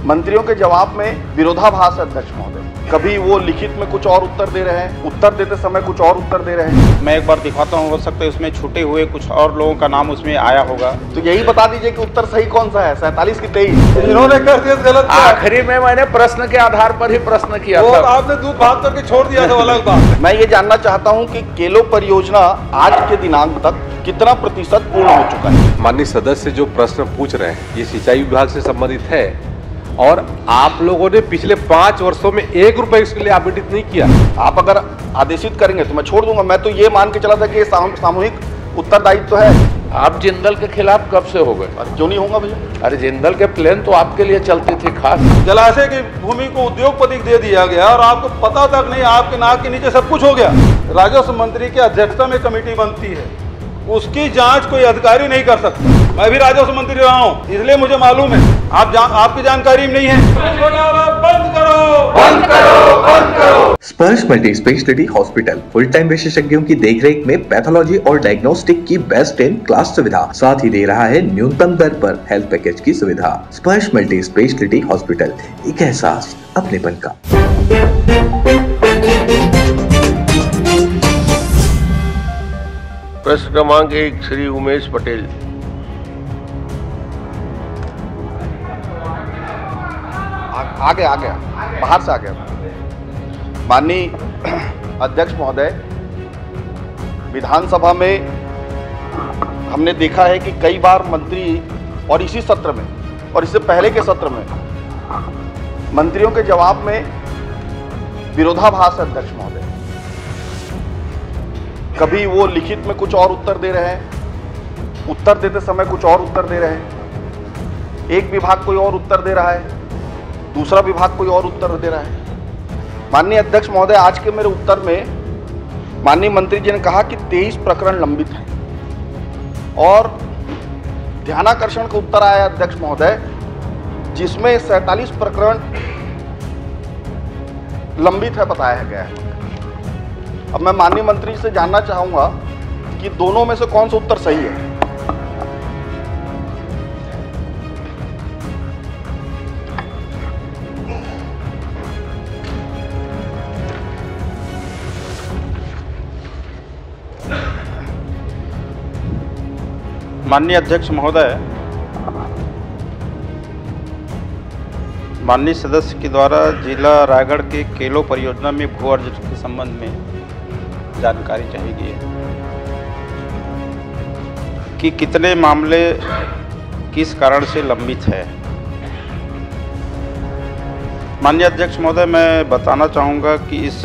मंत्रियों के जवाब में विरोधाभास है अध्यक्ष महोदय। कभी वो लिखित में कुछ और उत्तर दे रहे हैं, उत्तर देते समय कुछ और उत्तर दे रहे हैं। मैं एक बार दिखाता हूँ, हो सकता है उसमें छूटे हुए कुछ और लोगों का नाम उसमें आया होगा। तो यही बता दीजिए कि उत्तर सही कौन सा है, 47 की 23? इन्होंने कर दिया गलत। आखिरी में मैंने प्रश्न के आधार पर ही प्रश्न किया वो था। आपने दूध भाग करके छोड़ दिया था, अलग बात। मैं ये जानना चाहता हूँ कि केलो परियोजना आज के दिनांक तक कितना प्रतिशत पूर्ण हो चुका है? माननीय सदस्य जो प्रश्न पूछ रहे हैं ये सिंचाई विभाग से संबंधित है और आप लोगों ने पिछले 5 वर्षों में 1 रुपए इसके लिए आवंटित नहीं किया। आप अगर आदेशित करेंगे तो मैं छोड़ दूंगा। मैं तो ये मान के चला था कि ये सामूहिक उत्तरदायित्व तो है। आप जिंदल के खिलाफ कब से हो गए? क्यों नहीं होगा भैया? अरे जिंदल के प्लेन तो आपके लिए चलती थी खास। जलाशय की भूमि को उद्योगपति दे दिया गया और आपको पता तक नहीं, आपके नाक के नीचे सब कुछ हो गया। राजस्व मंत्री की अध्यक्षता में कमेटी बनती है, उसकी जांच कोई अधिकारी नहीं कर सकता। मैं भी राजस्व मंत्री रहा हूं, इसलिए मुझे मालूम है। आपकी जानकारी में नहीं है। बंद करो, बंद करो, बंद करो। स्पर्श multi speciality hospital full time विशेषज्ञों की देखरेख में पैथोलॉजी और डायग्नोस्टिक की बेस्ट इन क्लास सुविधा, साथ ही दे रहा है न्यूनतम दर पर हेल्थ पैकेज की सुविधा। स्पर्श मल्टी स्पेशलिटी हॉस्पिटल, एक एहसास अपनेपन का। प्रश्न क्रमांक 1 श्री उमेश पटेल। आ गया बाहर से आ गया। माननीय अध्यक्ष महोदय, विधानसभा में हमने देखा है कि कई बार मंत्री और इसी सत्र में और इससे पहले के सत्र में मंत्रियों के जवाब में विरोधाभास है अध्यक्ष महोदय। कभी वो लिखित में कुछ और उत्तर दे रहे हैं, उत्तर देते समय कुछ और उत्तर दे रहे हैं। एक विभाग कोई और उत्तर दे रहा है, दूसरा विभाग कोई और उत्तर दे रहा है। माननीय अध्यक्ष महोदय, आज के मेरे उत्तर में माननीय मंत्री जी ने कहा कि 23 प्रकरण लंबित हैं और ध्यानाकर्षण का उत्तर आया अध्यक्ष महोदय, जिसमें 47 प्रकरण लंबित है बताया गया है। अब मैं माननीय मंत्री से जानना चाहूंगा कि दोनों में से कौन सा उत्तर सही है। माननीय अध्यक्ष महोदय, माननीय सदस्य के द्वारा जिला रायगढ़ के केलो परियोजना में भू अर्जन के संबंध में जानकारी चाहिए गई है कि कितने मामले किस कारण से लंबित है। माननीय अध्यक्ष महोदय, मैं बताना चाहूँगा कि इस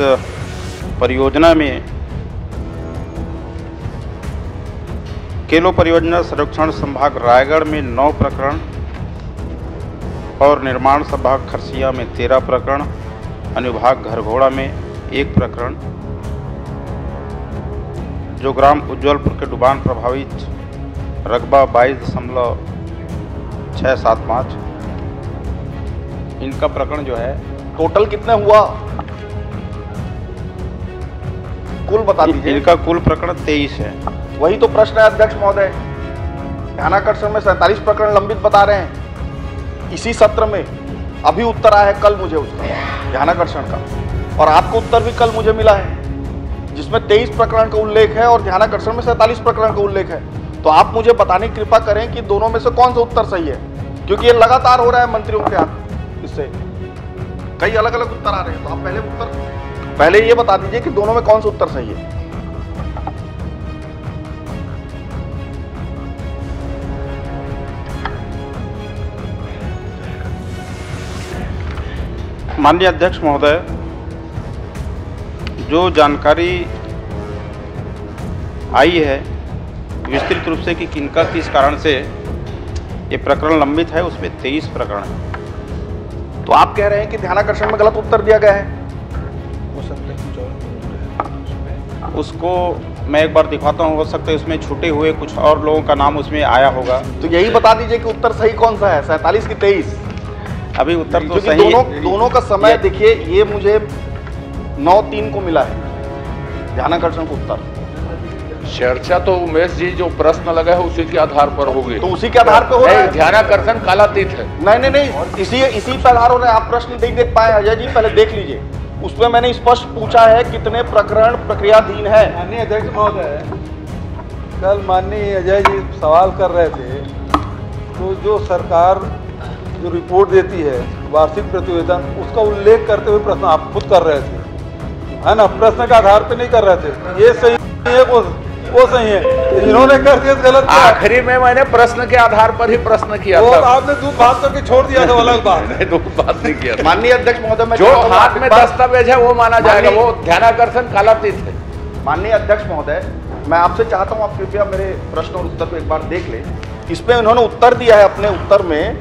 परियोजना में केलो परियोजना संरक्षण संभाग रायगढ़ में 9 प्रकरण और निर्माण संभाग खरसिया में 13 प्रकरण, अनुभाग घरघोड़ा में 1 प्रकरण, जो ग्राम उज्ज्वलपुर के डुबान प्रभावित रकबा 22.675, इनका प्रकरण जो है टोटल कितना हुआ कुल बता दीजिए। इनका कुल प्रकरण 23 है। वही तो प्रश्न है अध्यक्ष महोदय। ध्यानाकर्षण में 47 प्रकरण लंबित बता रहे हैं। इसी सत्र में अभी उत्तर आया है कल मुझे उसका ध्यानाकर्षण का, और आपको उत्तर भी कल मुझे मिला है जिसमें 23 प्रकरण का उल्लेख है और ध्यानाकर्षण में 47 प्रकरण का उल्लेख है। तो आप मुझे बताने की कृपा करें कि दोनों में से कौन सा उत्तर सही है, क्योंकि ये लगातार हो रहा है मंत्रियों के हाथ, इससे कई अलग अलग उत्तर आ रहे हैं। तो आप पहले ये बता दीजिए कि दोनों में कौन सा उत्तर सही है। माननीय अध्यक्ष महोदय, जो जानकारी आई है विस्तृत रूप से कि किनका किस कारण से ये प्रकरण लंबित है, उसमें 23 प्रकरण है। तो आप कह रहे हैं कि ध्यानाकर्षण में गलत उत्तर दिया गया है। उसको मैं एक बार दिखाता हूँ, हो सकता है उसमें छूटे हुए कुछ और लोगों का नाम उसमें आया होगा। तो यही बता दीजिए कि उत्तर सही कौन सा है, 47 की 23? अभी उत्तर तो सही दोनों का समय देखिए, ये मुझे 9-3 को मिला है ध्यानाकर्षण का उत्तर। चर्चा तो उमेश जी जो प्रश्न लगा है उसी के आधार पर होगी। तो उसी के आधार पे हो रहा है। ध्यानाकर्षण कालातीत है। नहीं, इसी पे आधार हो रहा है। आप प्रश्न नहीं देख पाए अजय जी, पहले देख लीजिए। उसमें मैंने स्पष्ट पूछा है कितने प्रकरण प्रक्रियाधीन है। माननीय अध्यक्ष महोदय, कल माननीय अजय जी सवाल कर रहे थे, तो जो सरकार जो रिपोर्ट देती है वार्षिक प्रतिवेदन, उसका उल्लेख करते हुए प्रश्न आप खुद कर रहे थे, है ना? प्रश्न के आधार पे नहीं कर रहे थे। ये सही है, वो सही है, इन्होंने कर दिया गलत। आखिरी में मैंने प्रश्न के आधार पर ही प्रश्न किया वो था। आपने दूध भात करके छोड़ दिया था, अलग बात। नहीं, दूध बात नहीं किया। माननीय अध्यक्ष महोदय, मैं जो हाथ में दस्तावेज है वो माना जाएगा, वो ध्यानाकर्षण कालातीत है। माननीय अध्यक्ष महोदय, मैं आपसे चाहता हूं आप कृपया मेरे प्रश्न और उत्तर को एक बार देख लें। इसमें उन्होंने उत्तर दिया है अपने उत्तर में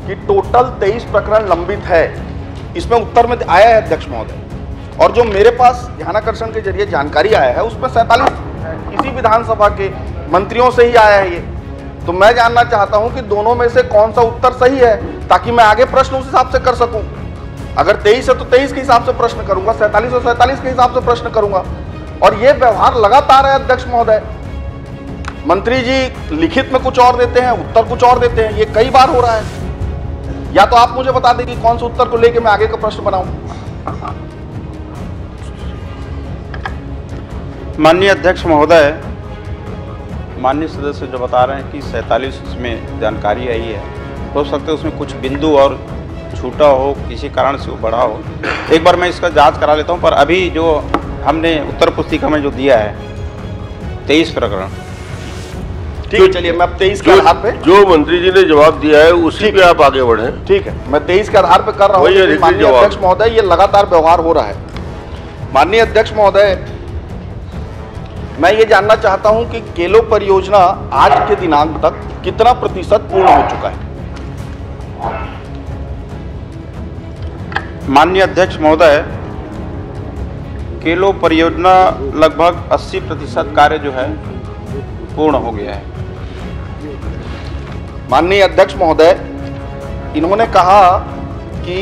कि टोटल 23 प्रकरण लंबित है। इसमें उत्तर में आया है अध्यक्ष महोदय, और जो मेरे पास ध्यानाकर्षण के जरिए जानकारी आया है उसमें 47 इसी विधानसभा के मंत्रियों से ही आया है ये। तो मैं जानना चाहता हूं कि दोनों में से कौन सा उत्तर सही है, ताकि मैं आगे प्रश्न उस हिसाब से कर सकूं। अगर 23 है तो 23 के हिसाब से प्रश्न करूंगा, 47 है 47 के हिसाब से प्रश्न करूंगा। और ये व्यवहार लगातार है अध्यक्ष महोदय। मंत्री जी लिखित में कुछ और देते हैं, उत्तर कुछ और देते हैं, ये कई बार हो रहा है। या तो आप मुझे बता दें कि कौन से उत्तर को लेकर मैं आगे का प्रश्न बनाऊं। माननीय अध्यक्ष महोदय, माननीय सदस्य जो बता रहे हैं कि 47 उसमें जानकारी आई है, हो सकता है उसमें कुछ बिंदु और छूटा हो, किसी कारण से वो बढ़ा हो। एक बार मैं इसका जांच करा लेता हूं। पर अभी जो हमने उत्तर पुस्तिका में जो दिया है 23 प्रकरण, ठीक है, चलिए मैं अब 23 के आधार पे, जो मंत्री जी ने जवाब दिया है उसी पे आप आगे बढ़े। ठीक है, मैं 23 के आधार पे कर रहा हूँ। माननीय अध्यक्ष महोदय, ये लगातार व्यवहार हो रहा है। माननीय अध्यक्ष महोदय, मैं ये जानना चाहता हूं कि केलो परियोजना आज के दिनांक तक कितना प्रतिशत पूर्ण हो चुका है? माननीय अध्यक्ष महोदय, केलो परियोजना लगभग 80% कार्य जो है पूर्ण हो गया है। माननीय अध्यक्ष महोदय, इन्होंने कहा कि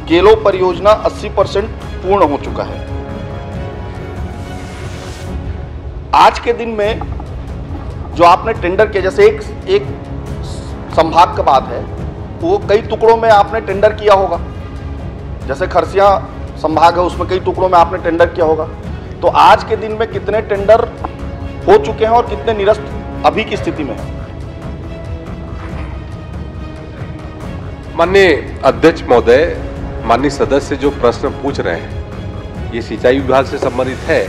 केलो परियोजना 80% पूर्ण हो चुका है। आज के दिन में जो आपने टेंडर किया, जैसे एक संभाग का बात है, वो कई टुकड़ों में आपने टेंडर किया होगा। जैसे खरसिया संभाग है, उसमें कई टुकड़ों में आपने टेंडर किया होगा। तो आज के दिन में कितने टेंडर हो चुके हैं और कितने निरस्त अभी की स्थिति में है? माननीय अध्यक्ष महोदय, माननीय सदस्य जो प्रश्न पूछ रहे हैं ये सिंचाई विभाग से संबंधित है,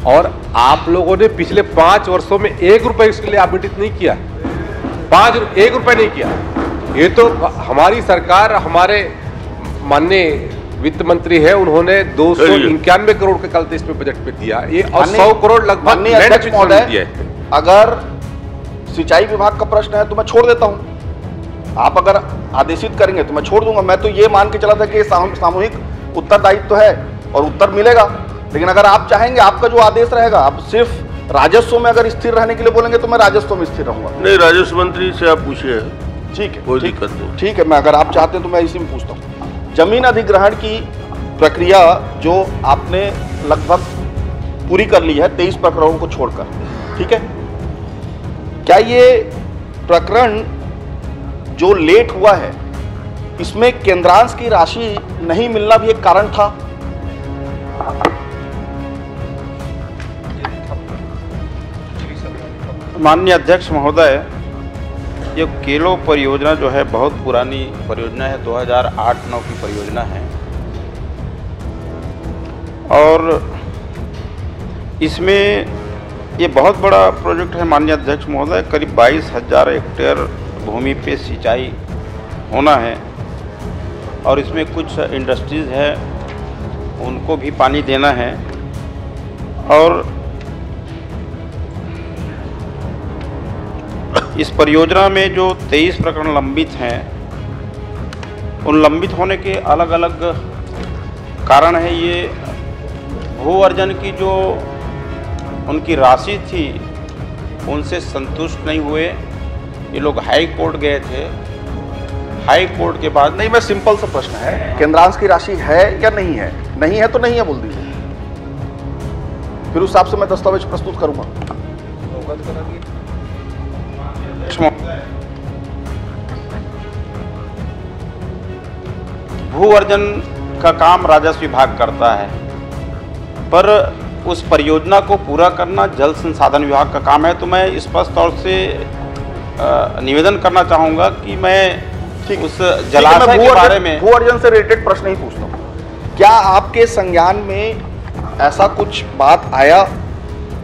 और आप लोगों ने पिछले 5 वर्षों में 1 रुपए इसके लिए आवंटित नहीं किया। 1 रुपए नहीं किया। ये तो हमारी सरकार, हमारे माननीय वित्त मंत्री है, उन्होंने 291 करोड़ के कल इसमें बजट में दिया, ये और 100 करोड़ लगभग दिया। अगर सिंचाई विभाग का प्रश्न है तो मैं छोड़ देता हूं। आप अगर आदेशित करेंगे तो मैं छोड़ दूंगा। मैं तो ये मान के चला था कि सामूहिक उत्तरदायित्व है और उत्तर मिलेगा। लेकिन अगर आप चाहेंगे, आपका जो आदेश रहेगा, आप सिर्फ राजस्व में अगर स्थिर रहने के लिए बोलेंगे तो मैं राजस्व में स्थिर रहूंगा। नहीं, राजस्व मंत्री से आप पूछिए। ठीक है, कोई दिक्कत नहीं। ठीक है, मैं अगर आप चाहते हैं तो मैं इसी में पूछता हूँ। जमीन अधिग्रहण की प्रक्रिया जो आपने लगभग पूरी कर ली है 23 प्रकरणों को छोड़कर, ठीक है, क्या ये प्रकरण जो लेट हुआ है इसमें केंद्रांश की राशि नहीं मिलना भी एक कारण था? माननीय अध्यक्ष महोदय, ये केलो परियोजना जो है बहुत पुरानी परियोजना है, 2008-9 की परियोजना है, और इसमें ये बहुत बड़ा प्रोजेक्ट है माननीय अध्यक्ष महोदय। करीब 22,000 हेक्टेयर भूमि पे सिंचाई होना है, और इसमें कुछ इंडस्ट्रीज़ है उनको भी पानी देना है। और इस परियोजना में जो 23 प्रकरण लंबित हैं, उन लंबित होने के अलग अलग कारण है। ये भू अर्जन की जो उनकी राशि थी उनसे संतुष्ट नहीं हुए, ये लोग हाई कोर्ट गए थे। हाई कोर्ट के बाद नहीं, मैं सिंपल सा प्रश्न है, केंद्रांश की राशि है या नहीं है? नहीं है तो नहीं है बोल दीजिए। फिर उस हिसाब से मैं दस्तावेज प्रस्तुत करूंगा। भू अर्जन का काम राजस्व विभाग करता है, पर उस परियोजना को पूरा करना जल संसाधन विभाग का काम है। तो मैं स्पष्ट तौर से निवेदन करना चाहूँगा कि मैं उस जलाशय के बारे में भू अर्जन से रिलेटेड प्रश्न ही पूछता हूँ। क्या आपके संज्ञान में ऐसा कुछ बात आया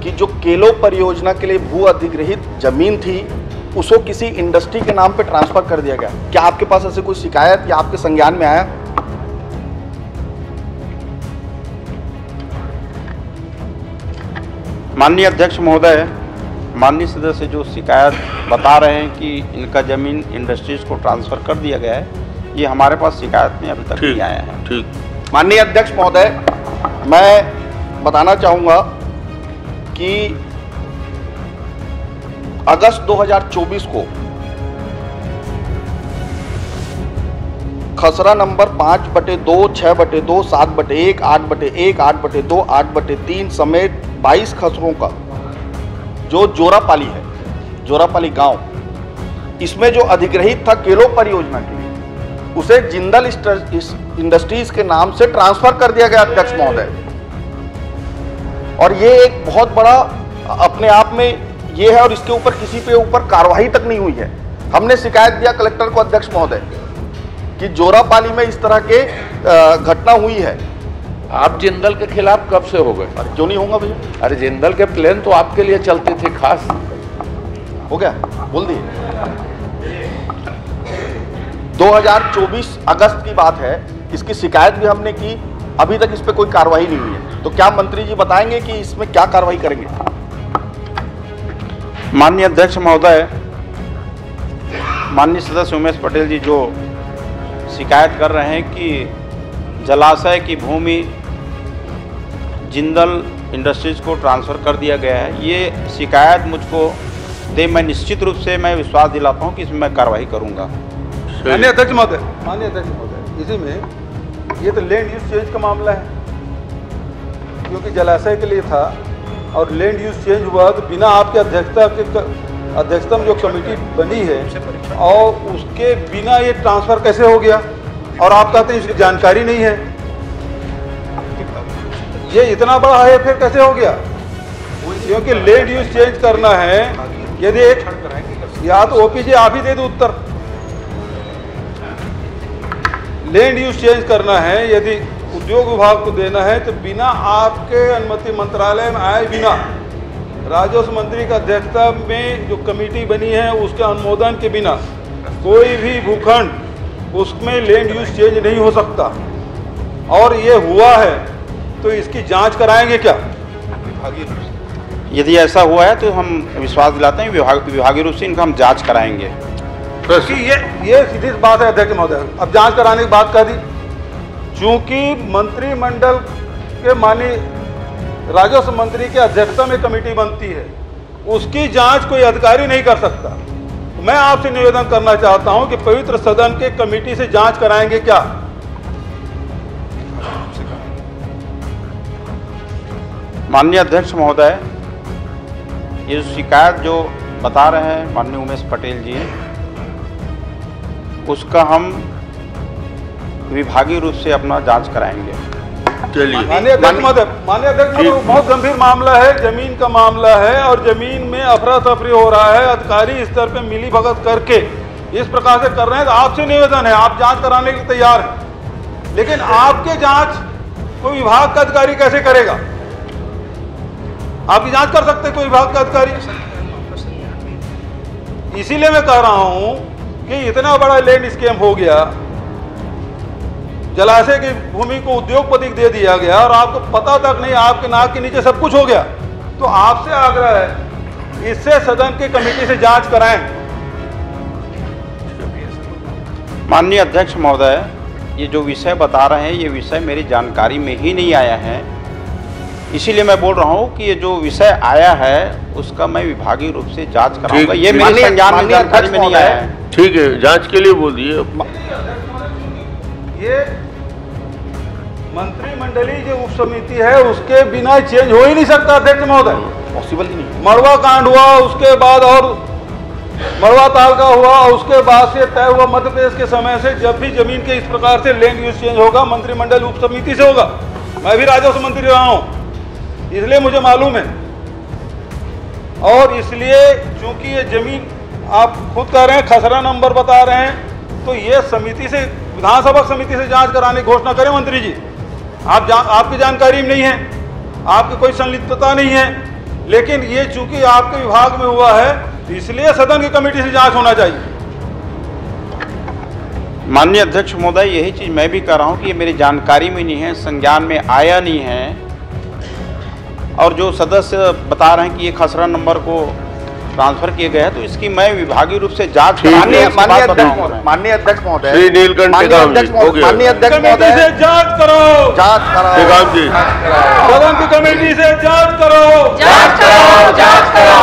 कि जो केलो परियोजना के लिए भू अधिग्रहित जमीन थी उसको किसी इंडस्ट्री के नाम पे ट्रांसफर कर दिया गया? क्या आपके पास ऐसे कोई शिकायत या आपके संज्ञान में आया? माननीय अध्यक्ष महोदय, माननीय सदस्य जो शिकायत बता रहे हैं कि इनका जमीन इंडस्ट्रीज को ट्रांसफर कर दिया गया है, ये हमारे पास शिकायत में अभी तक नहीं आया है। ठीक। माननीय अध्यक्ष महोदय, मैं बताना चाहूंगा कि अगस्त 2024 को खसरा नंबर 5/2, 6/2, 7/1, 8/1, 8/2, 8/3 समेत 22 खसरों का जो जोरापाली है, जोरापाली गांव, इसमें जो अधिग्रहित था केलो परियोजना के लिए, उसे जिंदल इंडस्ट्रीज के नाम से ट्रांसफर कर दिया गया अध्यक्ष महोदय। और ये एक बहुत बड़ा अपने आप में ये है, और इसके ऊपर किसी पे ऊपर कार्रवाई तक नहीं हुई है। हमने शिकायत दिया कलेक्टर को अध्यक्ष महोदय कि जोरापाली में इस तरह के घटना हुई है। आप जिंदल के खिलाफ कब से हो गए? अरे क्यों नहीं होगा भैया? अरे जिंदल के प्लेन तो आपके लिए चलते थे खास। हो गया, बोल दिए। 2024 अगस्त की बात है, इसकी शिकायत भी हमने की, अभी तक इस पे कोई कार्रवाई नहीं हुई है। तो क्या मंत्री जी बताएंगे कि इसमें क्या कार्रवाई करेंगे? माननीय अध्यक्ष महोदय, माननीय सदस्य उमेश पटेल जी जो शिकायत कर रहे हैं कि जलाशय की भूमि जिंदल इंडस्ट्रीज को ट्रांसफ़र कर दिया गया है, ये शिकायत मुझको दे, मैं निश्चित रूप से मैं विश्वास दिलाता हूं कि इसमें मैं कार्रवाई करूंगा। माननीय अध्यक्ष महोदय, इसी में ये तो लैंड यूज चेंज का मामला है, क्योंकि जलाशय के लिए था और लैंड यूज चेंज हुआ तो बिना आपके अध्यक्षता में जो कमेटी बनी है और उसके बिना ये ट्रांसफर कैसे हो गया? और आप कहते हैं इसकी जानकारी नहीं है। ये इतना बड़ा है फिर कैसे हो गया? क्योंकि लैंड यूज चेंज करना है, यदि एक या तो ओपीजी आप ही दे दो उत्तर। लैंड यूज चेंज करना है, यदि उद्योग विभाग को देना है तो बिना आपके अनुमति मंत्रालय में आए बिना, राजस्व मंत्री की अध्यक्षता में जो कमेटी बनी है उसके अनुमोदन के बिना कोई भी भूखंड उसमें लैंड यूज चेंज नहीं हो सकता। और ये हुआ है तो इसकी जांच कराएंगे क्या? यदि ऐसा हुआ है तो हम विश्वास दिलाते हैं विभागीय रूप से इनका हम जांच कराएंगे। क्योंकि ये सीधी बात है अध्यक्ष महोदय, अब जांच कराने की बात कर दी। चूंकि मंत्रिमंडल के माननीय राजस्व मंत्री की अध्यक्षता में कमेटी बनती है, उसकी जांच कोई अधिकारी नहीं कर सकता। मैं आपसे निवेदन करना चाहता हूं कि पवित्र सदन के कमेटी से जांच कराएंगे क्या? माननीय अध्यक्ष महोदय, ये शिकायत जो बता रहे हैं माननीय उमेश पटेल जी, उसका हम विभागीय रूप से अपना जांच कराएंगे। चलिए। माननीय अध्यक्ष महोदय, बहुत गंभीर मामला है, जमीन का मामला है और जमीन में अफरा तफरी हो रहा है, अधिकारी स्तर पे मिली भगत करके इस प्रकार से कर रहे हैं। तो आपसे निवेदन है, आप जांच कराने के लिए तैयार हैं, लेकिन आपके जांच कोई विभाग का अधिकारी कैसे करेगा? आपकी जांच कर सकते कोई विभाग का अधिकारी? इसीलिए मैं कह रहा हूं कि इतना बड़ा लैंड स्कैम हो गया, जलाशय की भूमि को उद्योगपति दे दिया गया और आपको पता तक नहीं, आपके नाक के नीचे सब कुछ हो गया। तो आपसे आग्रह है, इससे सदन की कमेटी से जांच कराएं। माननीय अध्यक्ष महोदय, ये जो विषय बता रहे हैं ये विषय मेरी जानकारी में ही नहीं आया है, इसीलिए मैं बोल रहा हूँ कि ये जो विषय आया है उसका मैं विभागीय रूप से जांच कराऊंगा। ये मेरे संज्ञान में जानकारी में नहीं आया है। ठीक है, जांच के लिए बोल दिए। ये मंत्रिमंडलीय जो उप समिति है उसके बिना चेंज हो ही नहीं सकता अध्यक्ष महोदय। पॉसिबल ही नहीं। मड़वा कांड हुआ, उसके बाद और मड़वा ताल का हुआ, और उसके बाद से तय हुआ मध्य प्रदेश के समय से जब भी जमीन के इस प्रकार से लैंड यूज चेंज होगा मंत्रिमंडल उप समिति से होगा। मैं भी राजस्व मंत्री रहा हूं, इसलिए मुझे मालूम है। और इसलिए चूंकि ये जमीन आप खुद कह रहे हैं खसरा नंबर बता रहे हैं, तो ये समिति से विधानसभा समिति से जांच कराने की घोषणा करें मंत्री जी। आपकी जानकारी में नहीं है, आपकी कोई संलिप्तता नहीं है, लेकिन ये चूंकि आपके विभाग में हुआ है इसलिए सदन की कमेटी से जांच होना चाहिए। माननीय अध्यक्ष महोदय, यही चीज मैं भी कह रहा हूं कि ये मेरी जानकारी में नहीं है, संज्ञान में आया नहीं है। और जो सदस्य बता रहे हैं कि ये खसरा नंबर को ट्रांसफर किए गए हैं, तो इसकी मैं विभागीय रूप से जांच माननीय अध्यक्ष महोदय श्री नीलकंठ टेकाम जी, हो गया। माननीय अध्यक्ष कमेटी महोदय से जांच करो, जांच कराओ। टेकाम जी, सदन की कमेटी से जांच करो, जांच करो, जांच करो,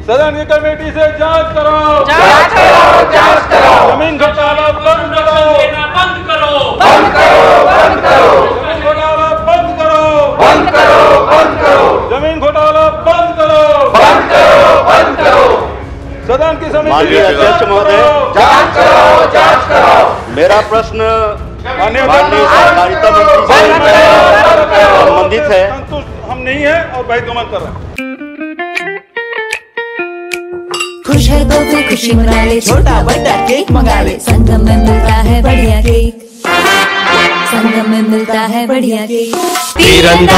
सदन की कमेटी से जांच करो, जांच करो, जांच करो, जमीन घोटाला बंद करो, बंद करो, बंद करो, बंद करो, जमीन घोटाला बंद करो, बंद करो, बंद करो, जमीन घोटाला बंद करो, बंद करो, बंद करो, सदन की समिति माननीय से अध्यक्ष जांच महोदय, करो, जांच करो, जांच करो, मेरा प्रश्न माननीय माननीय सहकारिता मंत्री से संबंधित है। संतुष्ट हम नहीं है और बहिर्गमन कर रहे हैं। खुश है तो कोई खुशी मना ले, छोटा बड़ा केक मंगा ले, संगम में मिलता है बढ़िया केक, संगम में मिलता है बढ़िया केक, तीरंदाज।